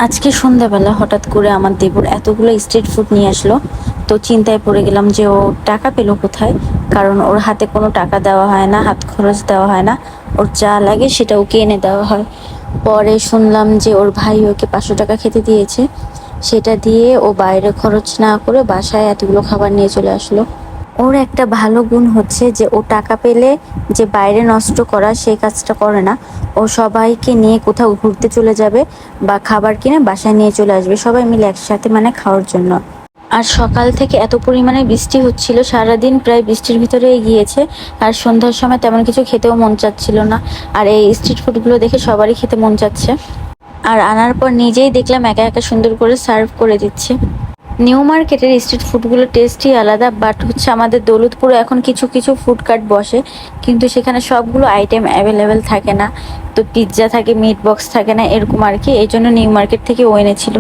আজকে সন্ধ্যাবেলা হঠাৎ করে আমার দেবর এতগুলো স্ট্রিট ফুড নিয়ে আসলো। তো চিন্তায় পড়ে গেলাম যে ও টাকা পেলো কোথায়, কারণ ওর হাতে কোনো টাকা দেওয়া হয় না, হাত খরচ দেওয়া হয় না। ওর যা লাগে সেটা ওকে এনে দেওয়া হয়। পরে শুনলাম যে ওর ভাই ওকে 500 টাকা খেতে দিয়েছে, সেটা দিয়ে ও বাইরে খরচ না করে বাসায় এতগুলো খাবার নিয়ে চলে আসলো। ওর একটা ভালো গুণ হচ্ছে যে ও টাকা পেলে যে বাইরে নষ্ট করা সেই কাজটা করে না। ও সবাইকে নিয়ে কোথাও ঘুরতে চলে যাবে বা খাবার কিনে বাসায় নিয়ে চলে আসবে, সবাই মিলে একসাথে মানে খাওয়ার জন্য। আর সকাল থেকে এত পরিমাণে বৃষ্টি হচ্ছিল, সারাদিন প্রায় বৃষ্টির ভিতরেই গিয়েছে। আর সন্ধ্যার সময় তেমন কিছু খেতেও মন চাচ্ছিল না। আর এই স্ট্রিট ফুডগুলো দেখে সবারই খেতে মন চাচ্ছে। আর আনার পর নিজেই দেখলাম একা একা সুন্দর করে সার্ভ করে দিচ্ছে। নিউ মার্কেটের স্ট্রিট ফুডগুলো টেস্টই আলাদা, বাট হচ্ছে আমাদের দৌলতপুরে এখন কিছু কিছু ফুড কার্ট বসে, কিন্তু সেখানে সবগুলো আইটেম অ্যাভেলেবেল থাকে না। তো পিৎজা থাকে, মিট বক্স থাকে না, এরকম আর কি। এই জন্য নিউ মার্কেট থেকে ও এনেছিল।